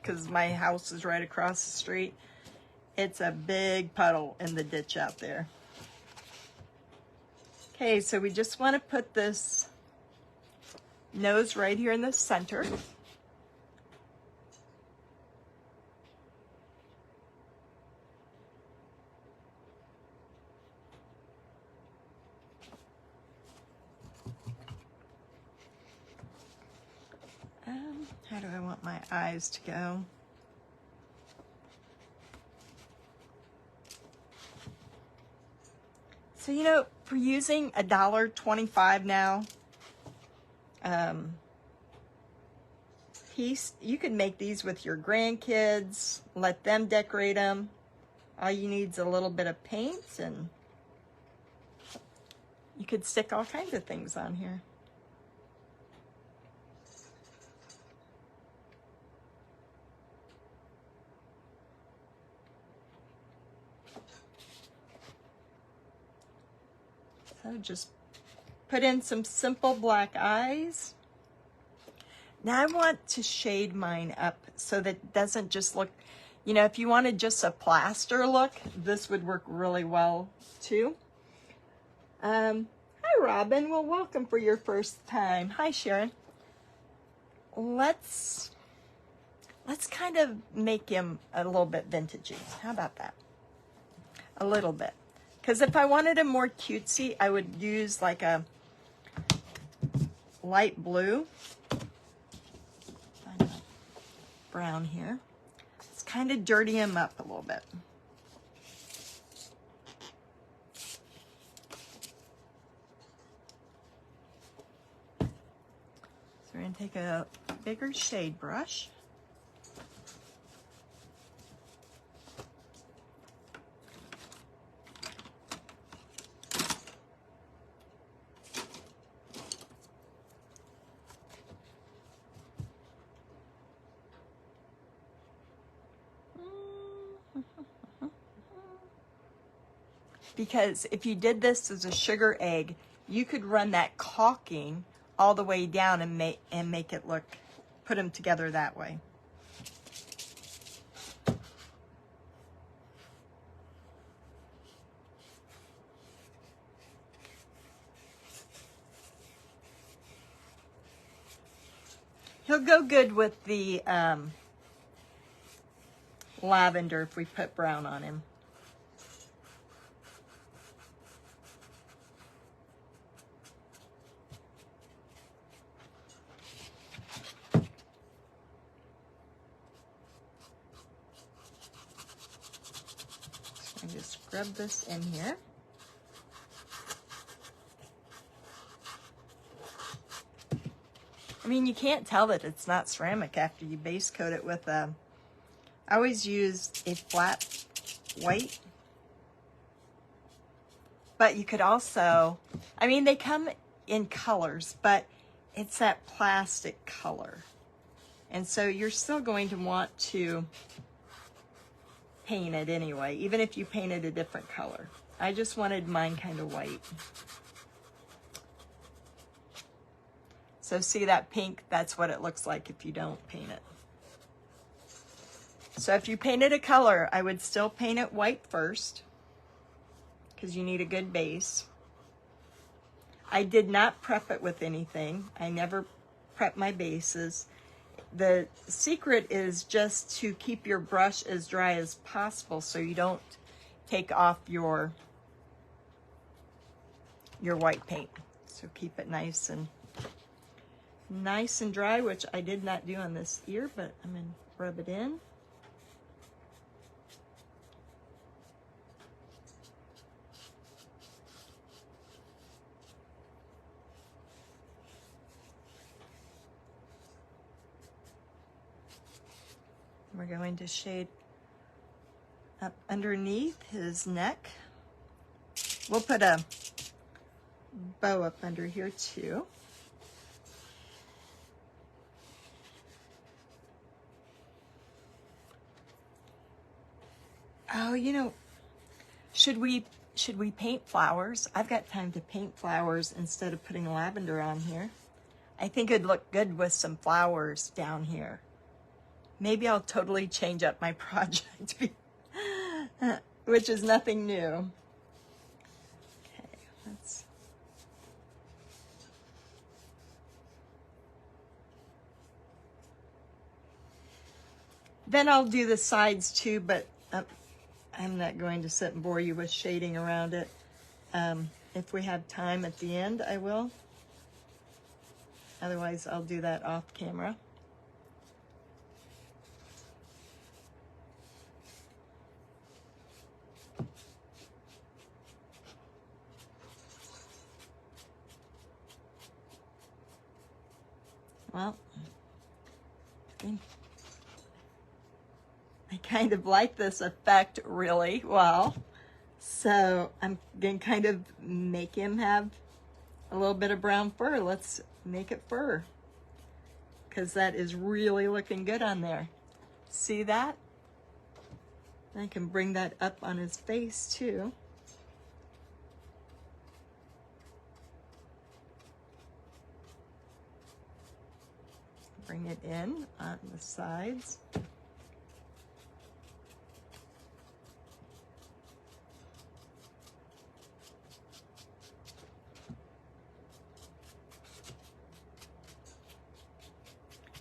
because my house is right across the street. It's a big puddle in the ditch out there. Okay, so we just want to put this nose right here in the center. How do I want my eyes to go? So, you know, for using $1.25 now, piece, you can make these with your grandkids, let them decorate them. All you need is a little bit of paint, and you could stick all kinds of things on here. So just put in some simple black eyes. Now I want to shade mine up so that it doesn't just look, you know, if you wanted just a plaster look, this would work really well too. Hi Robin, well welcome for your first time. Hi Sharon. Let's kind of make him a little bit vintagey. How about that? A little bit. Because if I wanted him more cutesy, I would use like a light blue. Find a brown here. Let's kind of dirty him up a little bit. So we're going to take a bigger shade brush. Because if you did this as a sugar egg, you could run that caulking all the way down and make it look, put them together that way. He'll go good with the lavender if we put brown on him. Just scrub this in here. I mean, you can't tell that it's not ceramic after you base coat it with I always use a flat white. But you could also, I mean, they come in colors, but it's that plastic color. And so you're still going to want to paint it anyway, even if you painted a different color. I just wanted mine kind of white. So see that pink? That's what it looks like if you don't paint it. So if you painted a color, I would still paint it white first, because you need a good base. I did not prep it with anything. I never prep my bases. The secret is just to keep your brush as dry as possible so you don't take off your white paint. So keep it nice and dry, which I did not do on this ear, but I'm going to rub it in. We're going to shade up underneath his neck. We'll put a bow up under here too. Oh, you know, should we paint flowers? I've got time to paint flowers instead of putting lavender on here. I think it'd look good with some flowers down here. maybe I'll totally change up my project, which is nothing new. Okay, then I'll do the sides too, but I'm not going to sit and bore you with shading around it. If we have time at the end, I will. Otherwise, I'll do that off camera. Well, I kind of like this effect really well. So I'm going to kind of make him have a little bit of brown fur. Let's make it fur, because that is really looking good on there. See that? I can bring that up on his face too. Bring it in on the sides.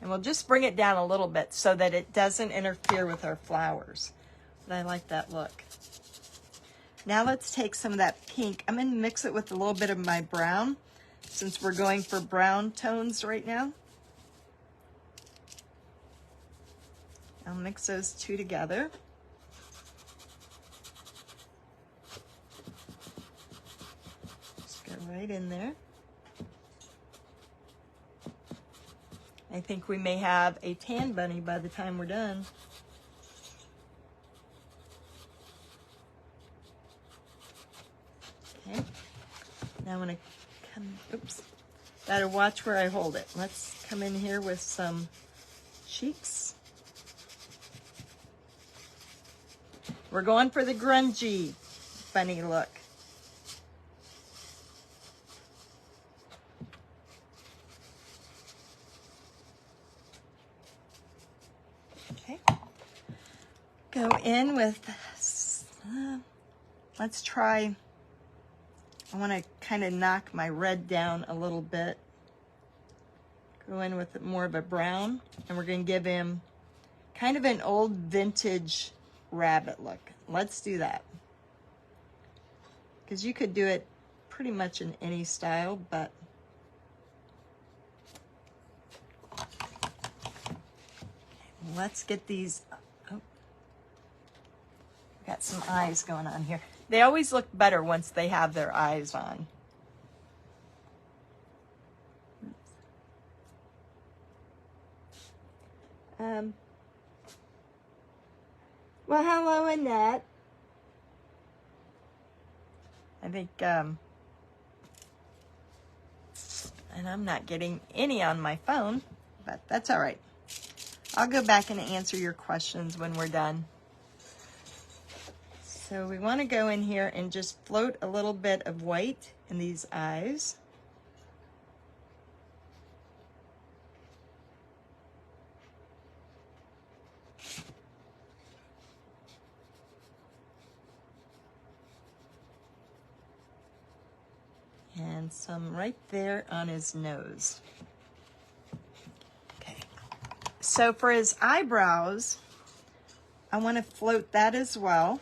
And we'll just bring it down a little bit so that it doesn't interfere with our flowers. But I like that look. Now let's take some of that pink. I'm going to mix it with a little bit of my brown, since we're going for brown tones right now. I'll mix those two together. Just go right in there. I think we may have a tan bunny by the time we're done. Okay. Now I'm going to come, oops, gotta watch where I hold it. Let's come in here with some cheeks. We're going for the grungy bunny look. Okay. Go in with, let's try, I want to kind of knock my red down a little bit. Go in with more of a brown, and we're going to give him kind of an old vintage rabbit look. Let's do that. Because you could do it pretty much in any style, but let's get these. Oh, got some eyes going on here. They always look better once they have their eyes on. Well, hello, Annette. I think, and I'm not getting any on my phone, but that's all right. I'll go back and answer your questions when we're done. So we want to go in here and just float a little bit of white in these eyes. And some right there on his nose. Okay. So for his eyebrows, I want to float that as well.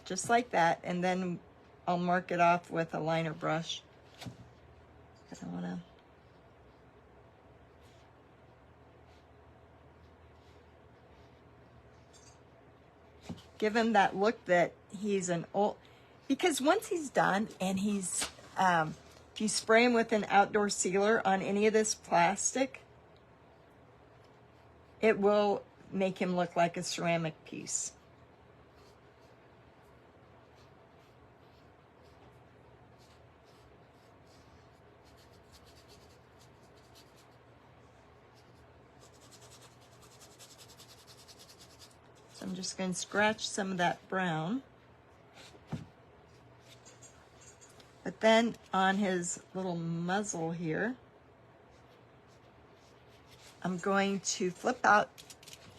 Just like that, and then I'll mark it off with a liner brush. I want to. Give him that look that he's an old, because once he's done and he's, if you spray him with an outdoor sealer on any of this plastic, it will make him look like a ceramic piece. So I'm just going to scratch some of that brown. But then on his little muzzle here, I'm going to flip out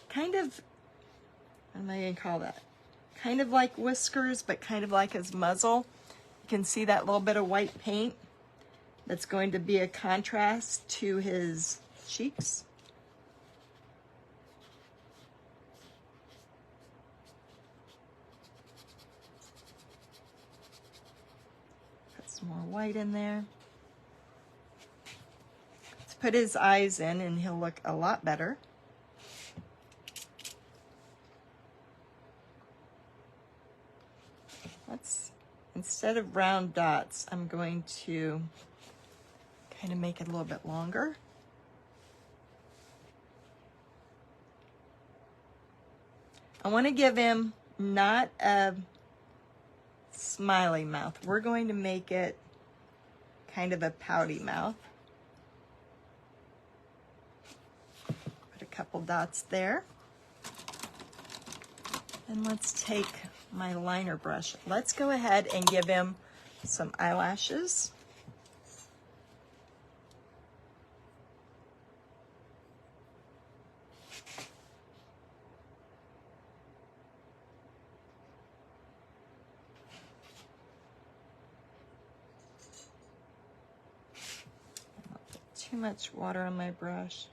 kind of, what am I going to call that? Kind of like whiskers, but kind of like his muzzle. You can see that little bit of white paint that's going to be a contrast to his cheeks. Put some more white in there. Let's put his eyes in and he'll look a lot better. Instead of round dots, I'm going to kind of make it a little bit longer. I want to give him not a smiley mouth. We're going to make it kind of a pouty mouth. Put a couple dots there. And let's take my liner brush. Let's go ahead and give him some eyelashes. Not put too much water on my brush.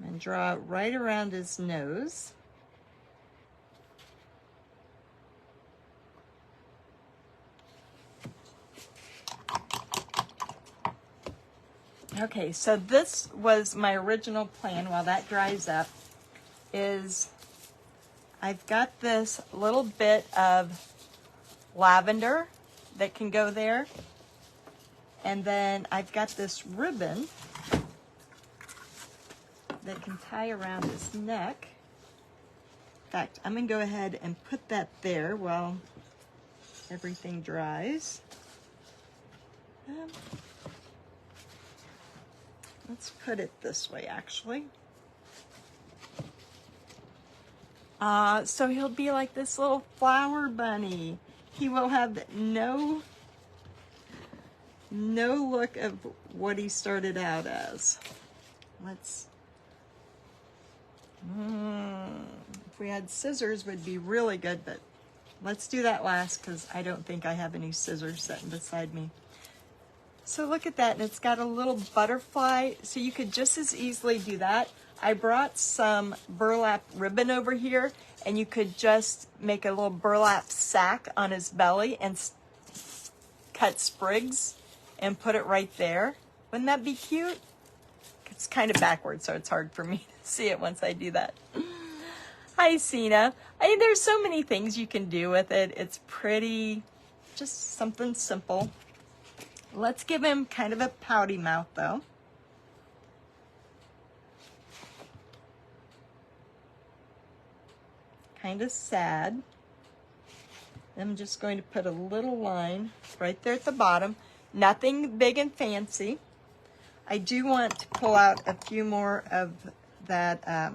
And draw right around his nose. Okay, so this was my original plan while that dries up, is I've got this little bit of lavender that can go there. And then I've got this ribbon that can tie around his neck. In fact, I'm going to go ahead and put that there while everything dries. Let's put it this way, actually. So he'll be like this little flower bunny. He will have no look of what he started out as. Let's, if we had scissors would be really good, but let's do that last because I don't think I have any scissors sitting beside me. So look at that, and it's got a little butterfly, so you could just as easily do that. I brought some burlap ribbon over here, and you could just make a little burlap sack on his belly and cut sprigs and put it right there. Wouldn't that be cute? It's kind of backwards, so it's hard for me to see it once I do that. Hi, Sina. There's so many things you can do with it. It's pretty, just something simple. Let's give him kind of a pouty mouth, though. Kind of sad. I'm just going to put a little line right there at the bottom. Nothing big and fancy. I do want to pull out a few more of that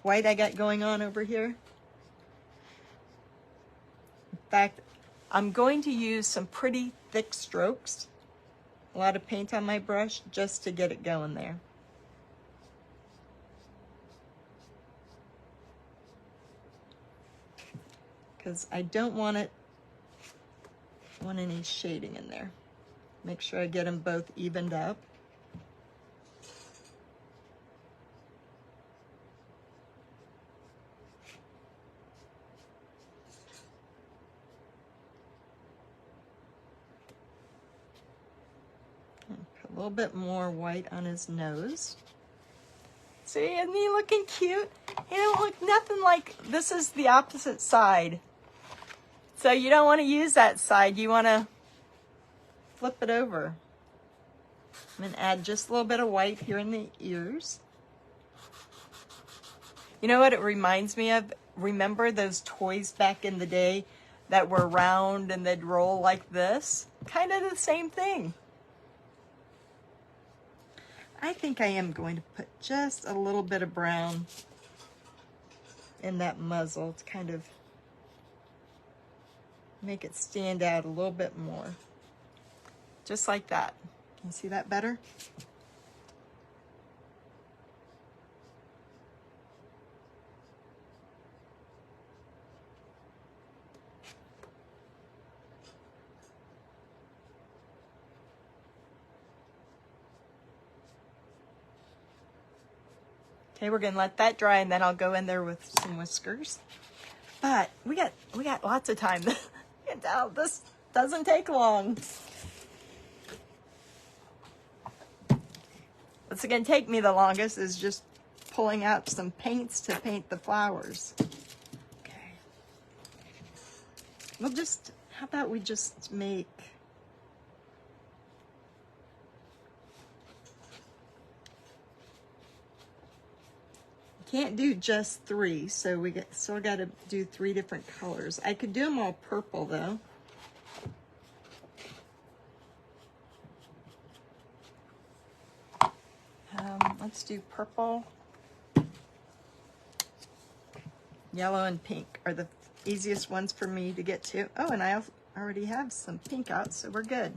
white I got going on over here. In fact, I'm going to use some pretty thick strokes, a lot of paint on my brush, just to get it going there. Because I don't want any shading in there. Make sure I get them both evened up. Put a little bit more white on his nose. See, isn't he looking cute? He don't look nothing like, this is the opposite side. So you don't want to use that side. You want to flip it over. I'm going to add just a little bit of white here in the ears. You know what it reminds me of? Remember those toys back in the day that were round and they'd roll like this? Kind of the same thing. I think I am going to put just a little bit of brown in that muzzle to kind of make it stand out a little bit more. Just like that. Can you see that better? Okay, we're gonna let that dry and then I'll go in there with some whiskers. But we got lots of time. You can tell this doesn't take long. What's gonna take me the longest is just pulling out some paints to paint the flowers. Okay. We'll just, how about we just make, can't do just 3, so we still got to do 3 different colors. I could do them all purple though. Let's do purple, yellow, and pink are the easiest ones for me to get to. Oh, and I already have some pink out, so we're good.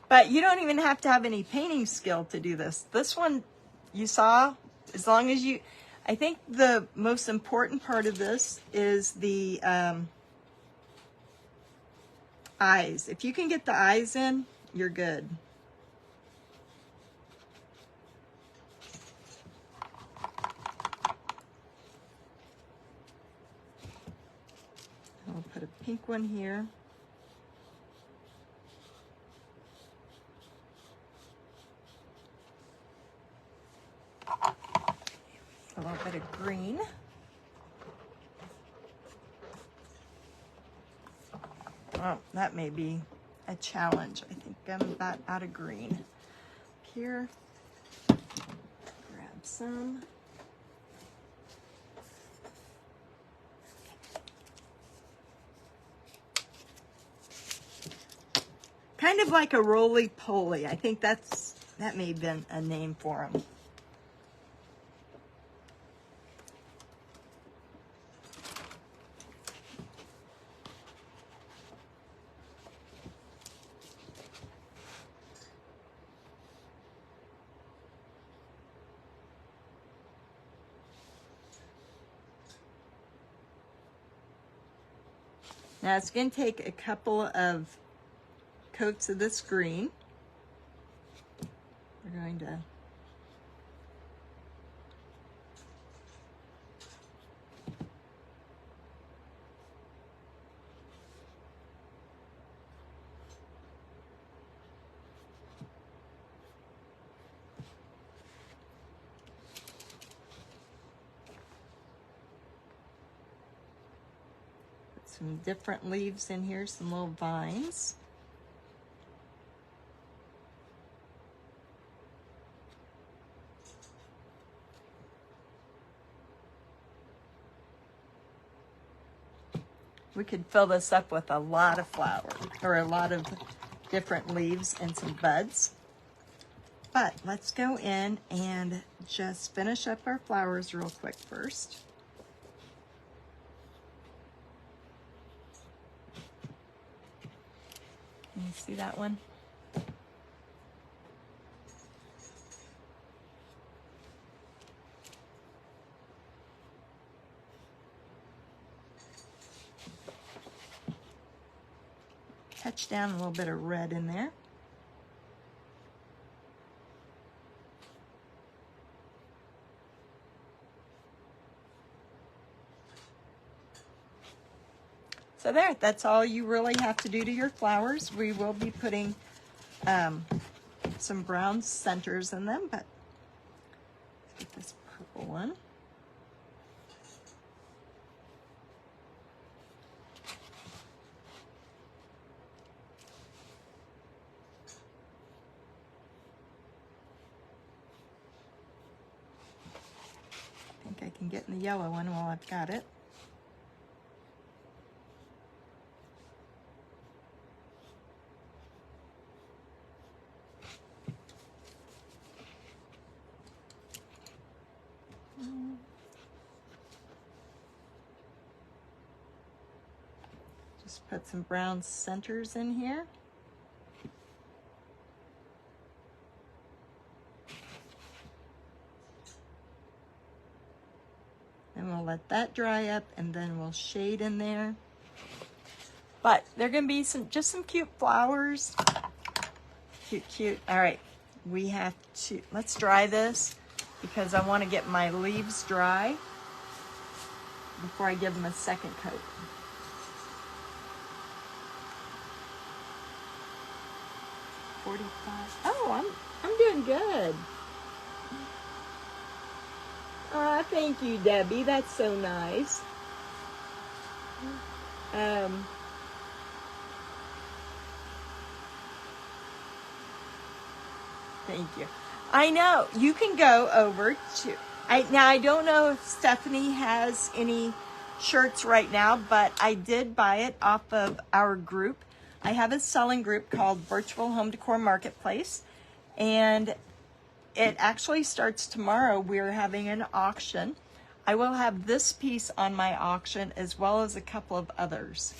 But you don't even have to have any painting skill to do this. This one you saw, as long as you, I think the most important part of this is the eyes. If you can get the eyes in, you're good. I'll put a pink one here. A little bit of green. Oh, that may be a challenge. I think I'm about out of green. Here, grab some. Kind of like a roly-poly. I think that may have been a name for them. Now it's going to take a couple of coats of this green. We're going to put some different leaves in here, some little vines. We could fill this up with a lot of flowers, or a lot of different leaves and some buds. But let's go in and just finish up our flowers real quick first. Can you see that one? Touch down a little bit of red in there. So there, that's all you really have to do to your flowers. We will be putting some brown centers in them, but let's get this purple one. I think I can get in the yellow one while I've got it. Just put some brown centers in here. And we'll let that dry up, and then we'll shade in there. But they're gonna be just some cute flowers. Cute, cute. All right, we have to, let's dry this because I wanna get my leaves dry before I give them a second coat. Oh, I'm doing good. Oh, thank you, Debbie. That's so nice. Thank you. I know you can go over to. Now I don't know if Stephanie has any shirts right now, but I did buy it off of our group. I have a selling group called Virtual Home Decor Marketplace, and it actually starts tomorrow. We're having an auction. I will have this piece on my auction as well as a couple of others.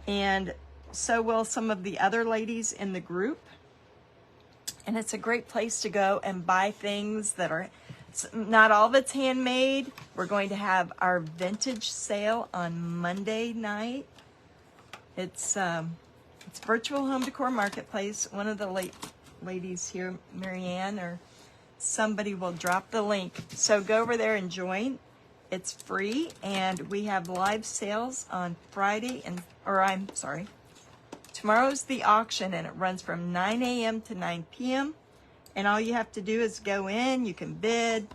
And so will some of the other ladies in the group. And it's a great place to go and buy things that are, not all of it's handmade. We're going to have our vintage sale on Monday night. It's Virtual Home Decor Marketplace. One of the ladies here, Marianne, or somebody will drop the link. So go over there and join. It's free, and we have live sales on Friday, tomorrow's the auction, and it runs from 9 a.m. to 9 p.m. And all you have to do is go in, you can bid.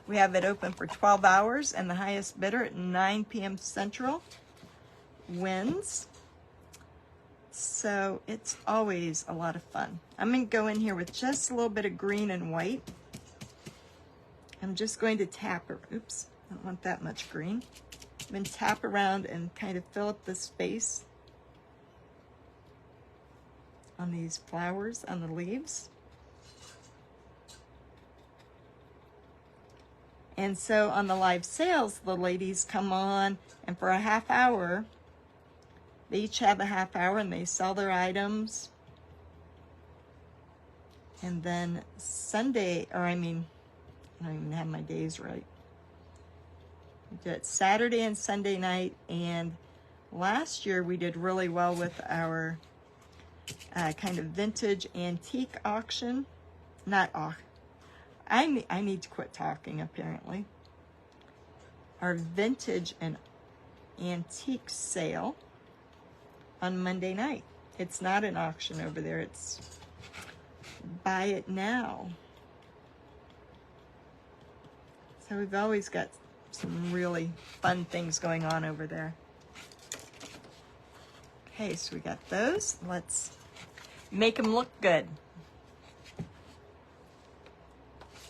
We have it open for 12 hours, and the highest bidder at 9 p.m. Central wins. So it's always a lot of fun. I'm going to go in here with just a little bit of green and white. I'm just going to tap, oops, I don't want that much green. I'm going to tap around and kind of fill up the space on these flowers, on the leaves. And so on the live sales, the ladies come on, and for a half hour, they each have a half hour, and they sell their items. And then Sunday, I don't even have my days right. We did Saturday and Sunday night, and last year we did really well with our kind of vintage antique auction. I need to quit talking, apparently. Our vintage and antique sale on Monday night. It's not an auction over there. It's buy it now. So we've always got some really fun things going on over there. Okay, so we got those. Let's make them look good.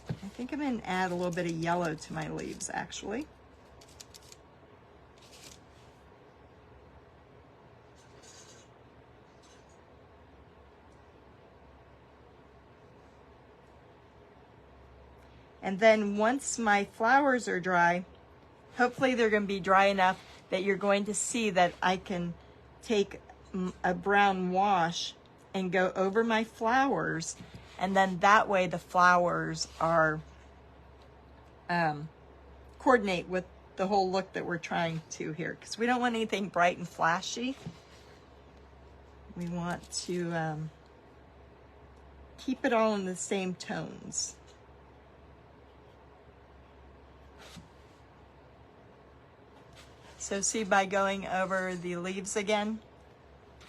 I think I'm going to add a little bit of yellow to my leaves, actually. And then once my flowers are dry, hopefully they're going to be dry enough that you're going to see that I can take a brown wash and go over my flowers, and then that way the flowers are coordinate with the whole look that we're trying to here, because we don't want anything bright and flashy. We want to keep it all in the same tones. So see, by going over the leaves again,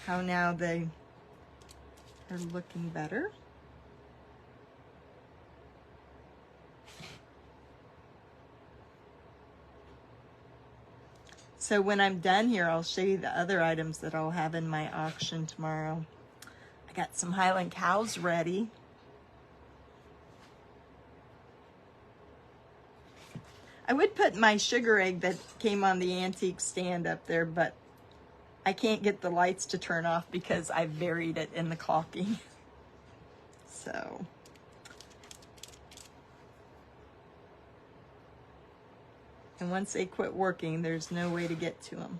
how now they are looking better. So when I'm done here, I'll show you the other items that I'll have in my auction tomorrow. I got some Highland cows ready. I would put my sugar egg that came on the antique stand up there, but I can't get the lights to turn off because I buried it in the caulking. So. And once they quit working, there's no way to get to them.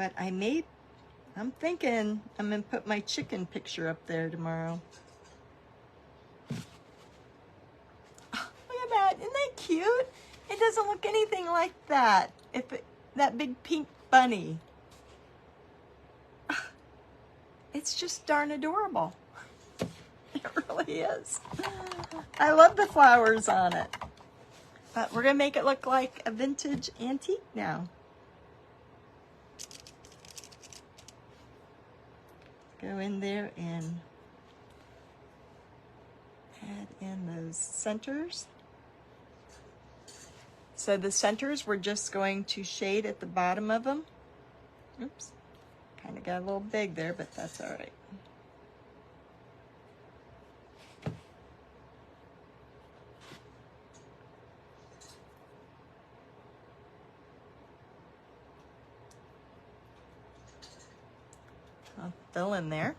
But I'm thinking I'm gonna put my chicken picture up there tomorrow. Oh, look at that, isn't that cute? It doesn't look anything like that. That big pink bunny. It's just darn adorable. It really is. I love the flowers on it. But we're gonna make it look like a vintage antique now. Go in there and add in those centers. So the centers, we're just going to shade at the bottom of them. Oops, kind of got a little big there, but that's all right. I'll fill in there.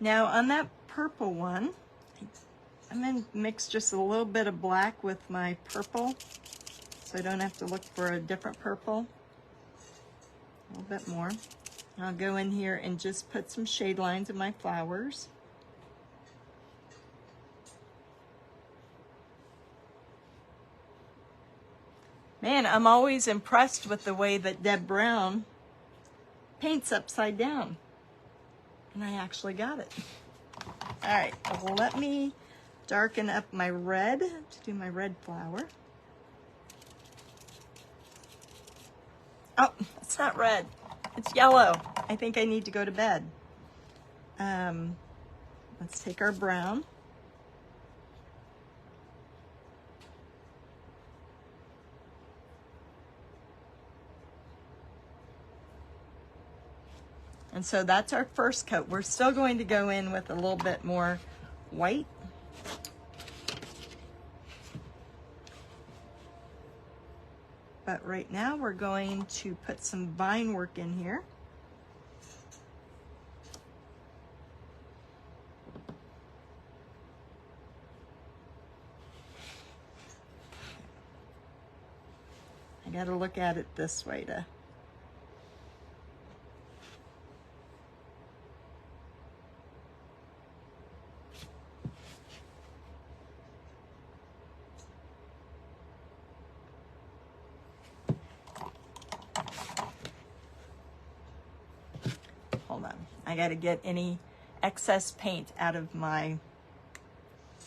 Now on that purple one, I'm going to mix just a little bit of black with my purple, so I don't have to look for a different purple. A little bit more. I'll go in here and just put some shade lines in my flowers. Man, I'm always impressed with the way that Deb Brown paints upside down. And I actually got it. All right, well, let me darken up my red to do my red flower. Oh, it's not red. It's yellow. I think I need to go to bed. Let's take our brown. And so that's our first coat. We're still going to go in with a little bit more white. But right now we're going to put some vine work in here. I got to look at it this way to hold on. I got to get any excess paint out of my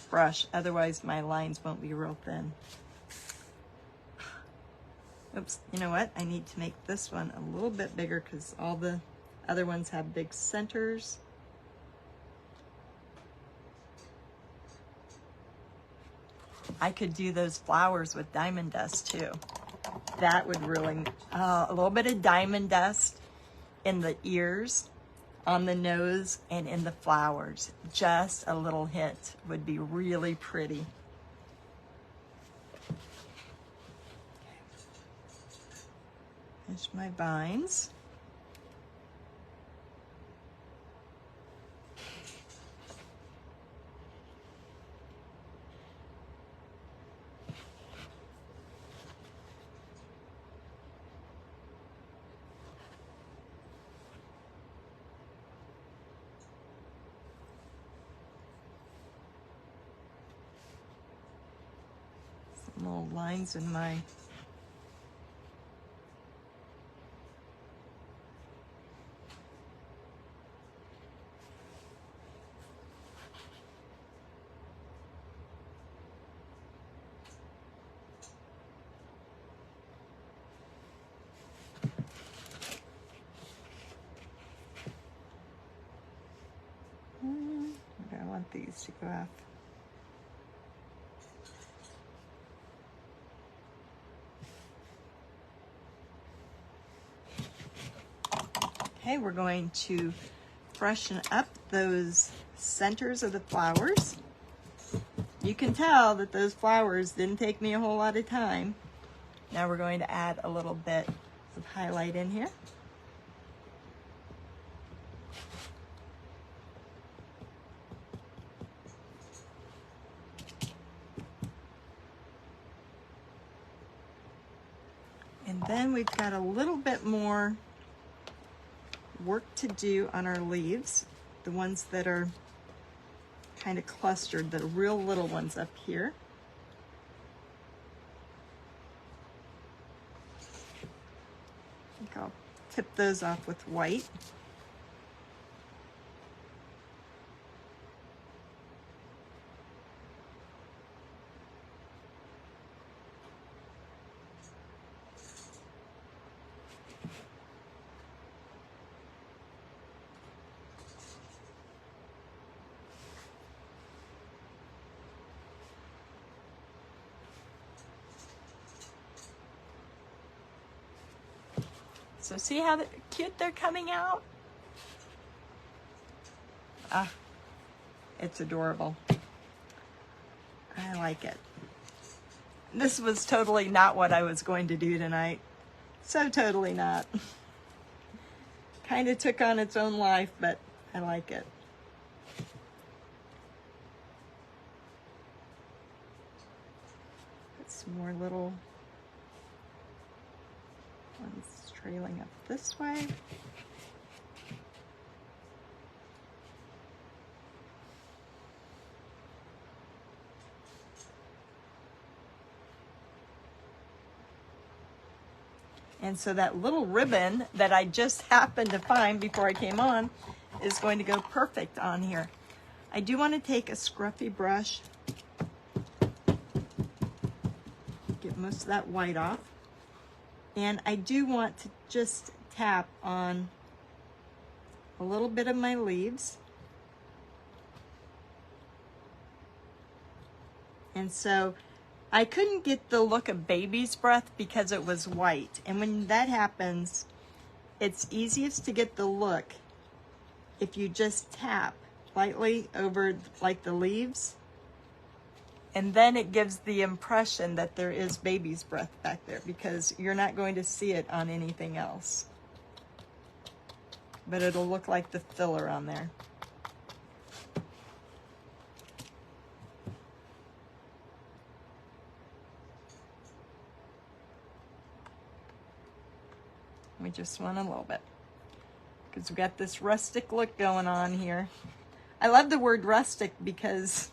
brush, otherwise my lines won't be real thin. Oops, you know what? I need to make this one a little bit bigger because all the other ones have big centers. I could do those flowers with diamond dust too. That would really, a little bit of diamond dust in the ears, on the nose, and in the flowers. Just a little hint would be really pretty. There's my vines. Some little lines in my I want these to go off. Okay, we're going to freshen up those centers of the flowers. You can tell that those flowers didn't take me a whole lot of time. Now we're going to add a little bit of highlight in here. And then we've got a little bit more work to do on our leaves, the ones that are kind of clustered, the real little ones up here. I think I'll tip those off with white. So see how cute they're coming out? Ah, it's adorable. I like it. This was totally not what I was going to do tonight. So totally not. Kind of took on its own life, but I like it. Put some more little ones trailing up this way. And so that little ribbon that I just happened to find before I came on is going to go perfect on here. I do want to take a scruffy brush, get most of that white off. And I do want to just tap on a little bit of my leaves. And so I couldn't get the look of baby's breath because it was white. And when that happens, it's easiest to get the look if you just tap lightly over like the leaves. And then it gives the impression that there is baby's breath back there because you're not going to see it on anything else. But it'll look like the filler on there. We just want a little bit because we've got this rustic look going on here. I love the word rustic because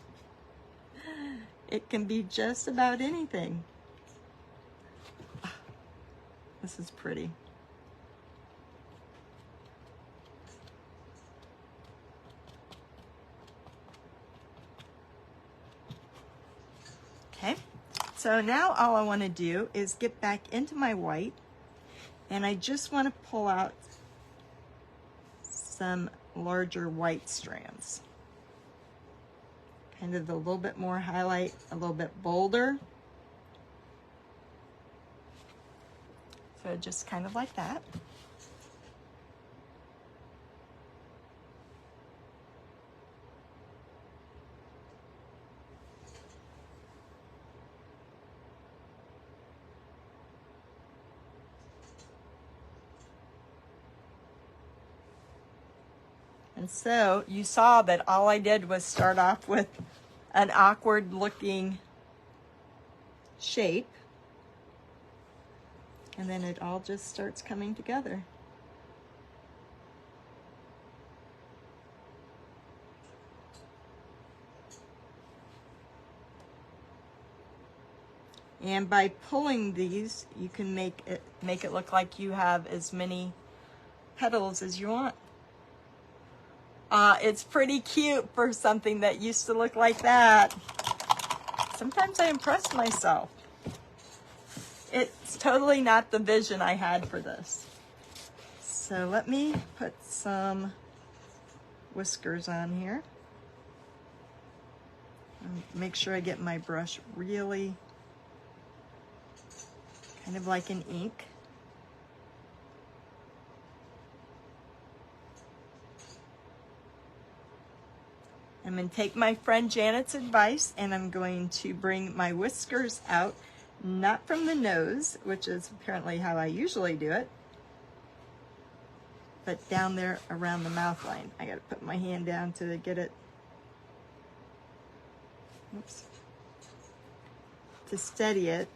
it can be just about anything. This is pretty. Okay, so now all I want to do is get back into my white, and I just want to pull out some larger white strands. Kind of a little bit more highlight, a little bit bolder. So just kind of like that. And so you saw that all I did was start off with an awkward looking shape. And then it all just starts coming together. And by pulling these, you can make it look like you have as many petals as you want. It's pretty cute for something that used to look like that. Sometimes I impress myself. It's totally not the vision I had for this. So let me put some whiskers on here. And make sure I get my brush really kind of like an ink. I'm going to take my friend Janet's advice and I'm going to bring my whiskers out, not from the nose, which is apparently how I usually do it, but down there around the mouth line. I got to put my hand down to get it, oops, to steady it.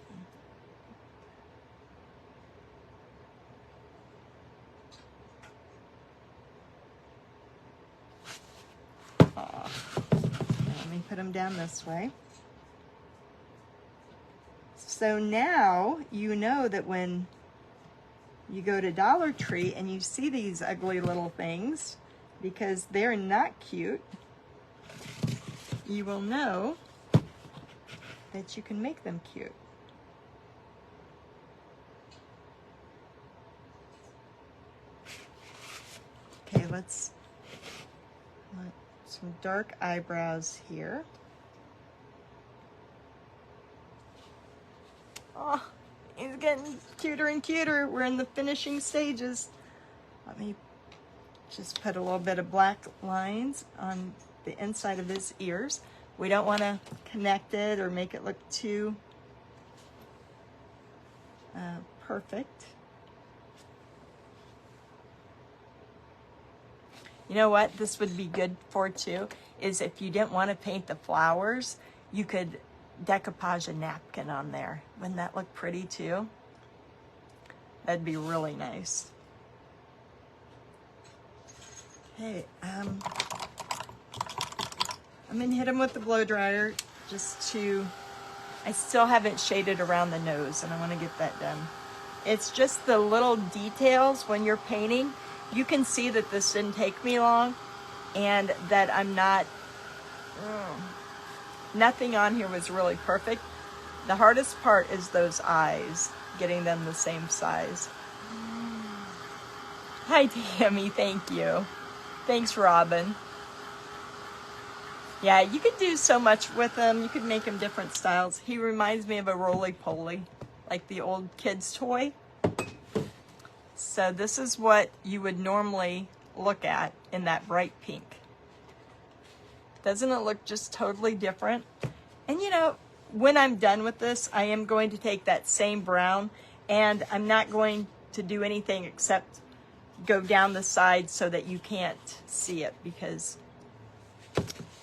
put them down this way. So now you know that when you go to Dollar Tree and you see these ugly little things, because they're not cute, you will know that you can make them cute. Okay, let's want some dark eyebrows here. Oh, he's getting cuter and cuter. We're in the finishing stages. Let me just put a little bit of black lines on the inside of his ears. We don't want to connect it or make it look too perfect. You know what this would be good for too, is if you didn't want to paint the flowers, you could decoupage a napkin on there. Wouldn't that look pretty too? That'd be really nice. Okay, I'm gonna hit him with the blow dryer just to, I still haven't shaded around the nose and I want to get that done. It's just the little details when you're painting. You can see that this didn't take me long and that I'm not, nothing on here was really perfect. The hardest part is those eyes, getting them the same size. Hi, Tammy, thank you. Thanks, Robin. Yeah, you could do so much with him. You could make him different styles. He reminds me of a roly-poly, like the old kid's toy. So this is what you would normally look at in that bright pink. Doesn't it look just totally different? And you know, when I'm done with this, I am going to take that same brown and I'm not going to do anything except go down the side so that you can't see it because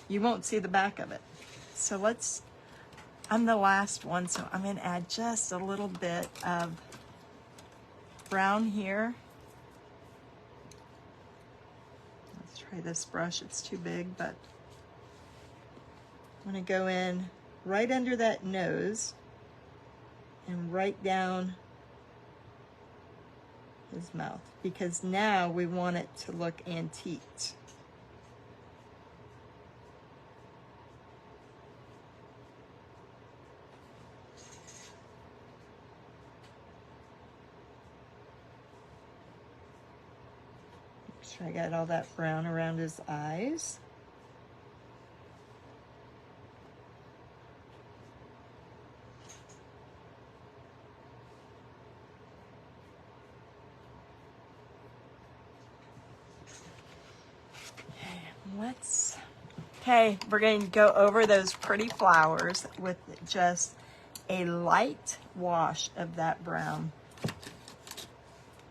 you won't see the back of it. So I'm the last one, so I'm gonna add just a little bit of brown here. Let's try this brush, it's too big, but I'm gonna go in right under that nose and right down his mouth, because now we want it to look antiqued. Make sure I got all that brown around his eyes. Okay, we're going to go over those pretty flowers with just a light wash of that brown.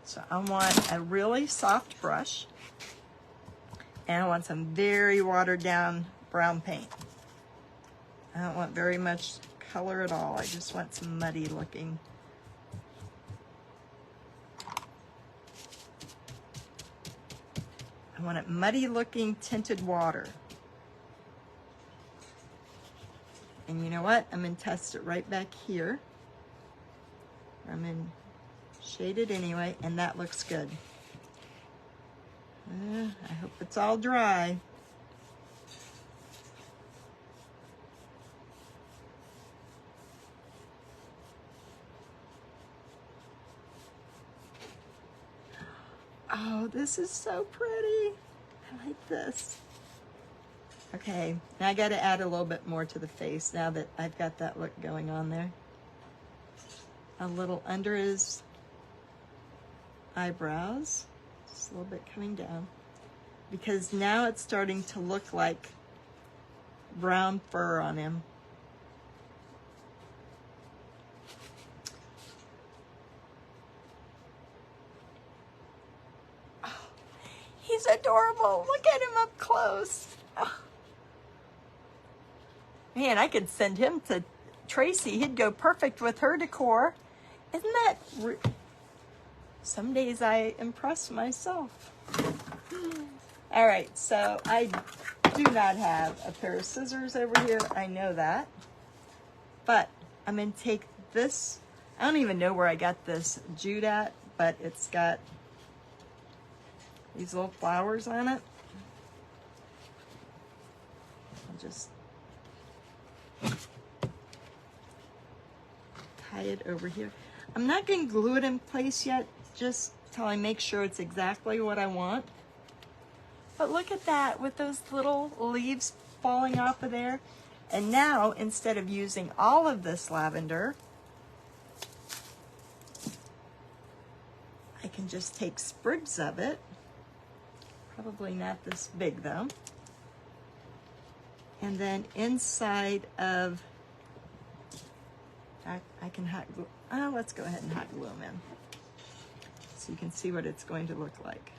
So I want a really soft brush and I want some very watered down brown paint. I don't want very much color at all. I just want some muddy looking. I want it muddy looking tinted water. And you know what? I'm going to test it right back here. I'm going to shade it anyway, and that looks good. I hope it's all dry. Oh, this is so pretty. I like this. Okay, now I got to add a little bit more to the face now that I've got that look going on there. A little under his eyebrows, just a little bit coming down, because now it's starting to look like brown fur on him. Oh, he's adorable. Look at him up close. Oh. Man, I could send him to Tracy. He'd go perfect with her decor. Isn't that... Some days I impress myself. All right, so I do not have a pair of scissors over here. I know that. But I'm going to take this. I don't even know where I got this jute at, but it's got these little flowers on it. I'll just tie it over here. I'm not going to glue it in place yet, just till I make sure it's exactly what I want. But look at that, with those little leaves falling off of there. And now, instead of using all of this lavender, I can just take sprigs of it. Probably not this big though. And then inside of, I can hot glue, let's go ahead and hot glue them in, so you can see what it's going to look like.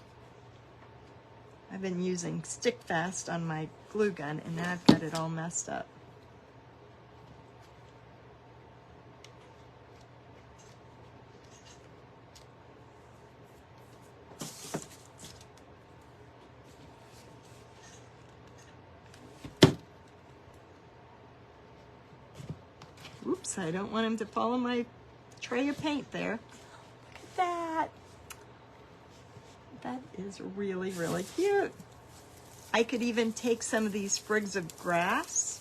I've been using stick fast on my glue gun, and now I've got it all messed up. Oops, I don't want him to fall in my tray of paint there. Look at that. That is really, really cute. I could even take some of these sprigs of grass.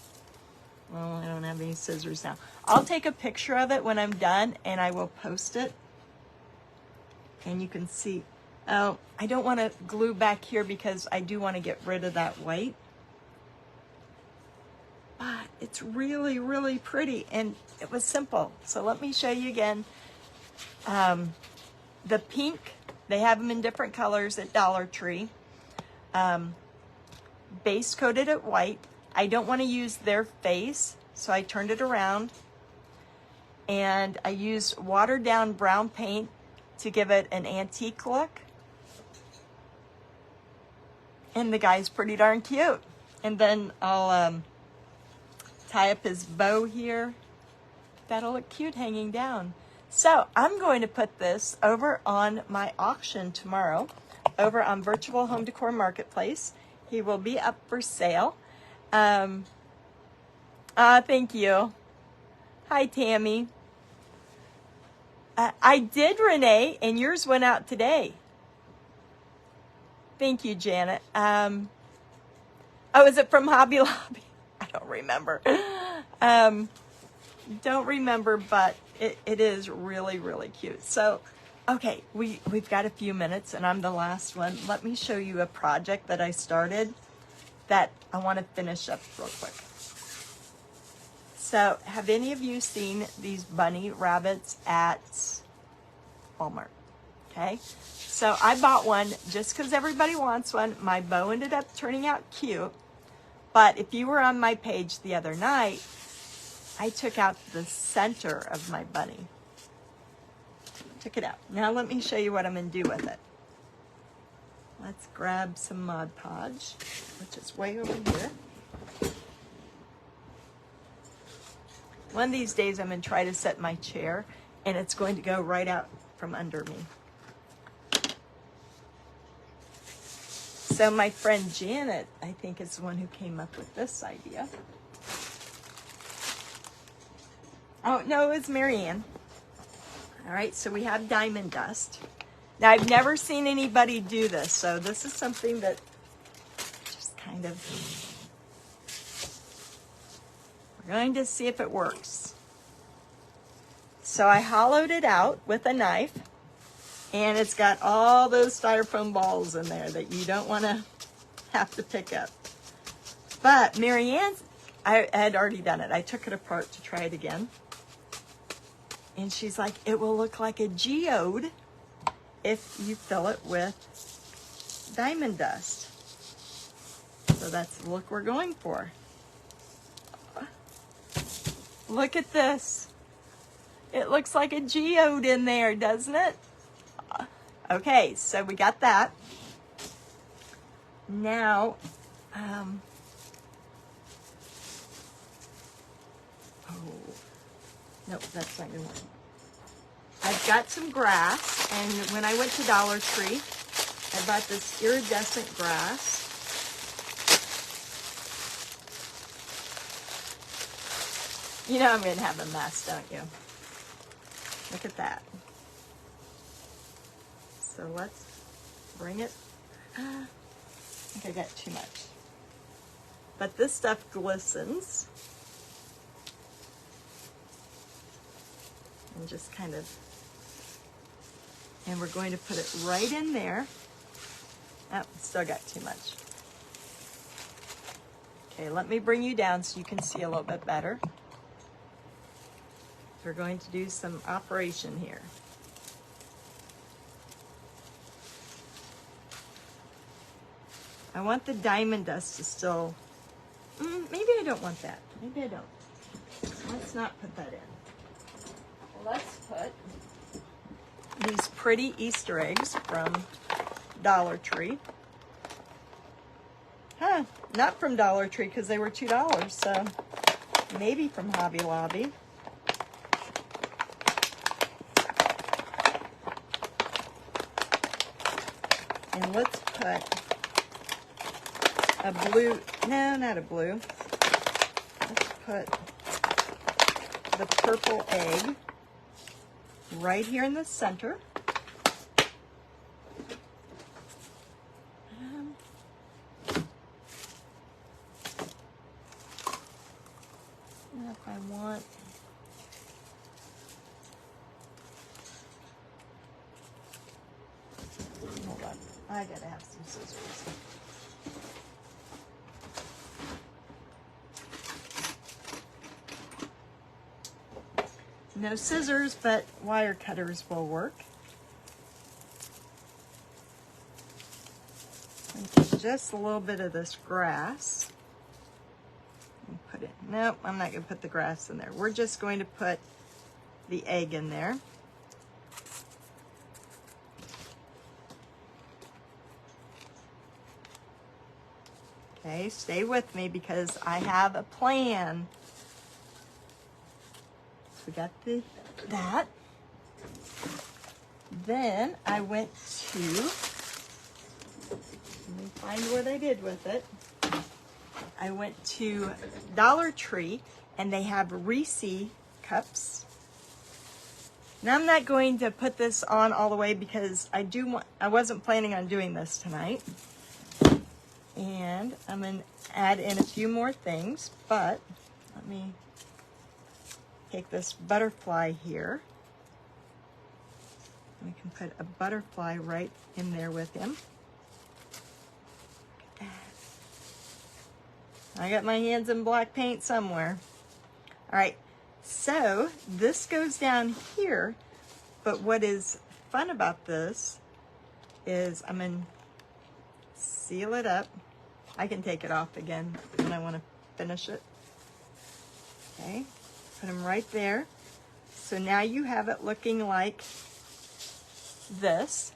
Well, I don't have any scissors now. I'll take a picture of it when I'm done, and I will post it. And you can see, oh, I don't want to glue back here because I do want to get rid of that white. But it's really, really pretty, and it was simple. So let me show you again. The pink, they have them in different colors at Dollar Tree. Base coated it white. I don't want to use their face, so I turned it around. And I used watered down brown paint to give it an antique look. And the guy's pretty darn cute. And then I'll tie up his bow here. That'll look cute hanging down. So I'm going to put this over on my auction tomorrow, over on Virtual Home Decor Marketplace. He will be up for sale. Thank you. Hi, Tammy. I did, Renee, and yours went out today. Thank you, Janet. Oh, is it from Hobby Lobby? I don't remember. Don't remember, but it is really, really cute. So, okay, we've got a few minutes, and I'm the last one. Let me show you a project that I started that I want to finish up real quick. So, have any of you seen these bunny rabbits at Walmart? Okay, so I bought one just because everybody wants one. My bow ended up turning out cute. But if you were on my page the other night, I took out the center of my bunny. Took it out. Now let me show you what I'm going to do with it. Let's grab some Mod Podge, which is way over here. One of these days I'm going to try to set my chair, and it's going to go right out from under me. So my friend Janet, I think, is the one who came up with this idea. Oh, no, it was Marianne. All right, so we have diamond dust. Now, I've never seen anybody do this, so this is something that just kind of, we're going to see if it works. So I hollowed it out with a knife. And it's got all those styrofoam balls in there that you don't want to have to pick up. But Marianne, I had already done it. I took it apart to try it again. And she's like, it will look like a geode if you fill it with diamond dust. So that's the look we're going for. Look at this. It looks like a geode in there, doesn't it? Okay, so we got that. Now, oh, no, that's not gonna work. I've got some grass, and when I went to Dollar Tree, I bought this iridescent grass. You know I'm going to have a mess, don't you? Look at that. So let's bring it. I think I got too much. But this stuff glistens. And just kind of, and we're going to put it right in there. Oh, still got too much. Okay, let me bring you down so you can see a little bit better. We're going to do some operation here. I want the diamond dust to still, maybe I don't want that. Maybe I don't. Let's not put that in. Let's put these pretty Easter eggs from Dollar Tree. Huh, not from Dollar Tree because they were $2, so maybe from Hobby Lobby. And let's put a blue, no, not a blue. Let's put the purple egg right here in the center. If I want, hold on, I gotta have some scissors. No scissors, but wire cutters will work. And take just a little bit of this grass. Put it, nope, I'm not going to put the grass in there. We're just going to put the egg in there. Okay, stay with me because I have a plan. So we got that. Then I went to, let me find what I did with it. I went to Dollar Tree and they have Reese cups. Now I'm not going to put this on all the way because I wasn't planning on doing this tonight. And I'm going to add in a few more things, but let me take this butterfly here. We can put a butterfly right in there with him. I got my hands in black paint somewhere. All right, so this goes down here, but what is fun about this is I'm going to seal it up. I can take it off again when I want to finish it. Okay, put them right there. So now you have it looking like this,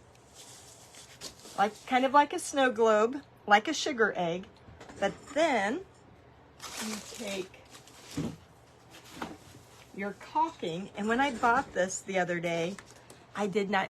like kind of like a snow globe, like a sugar egg. But then you take your caulking, and when I bought this the other day, I did not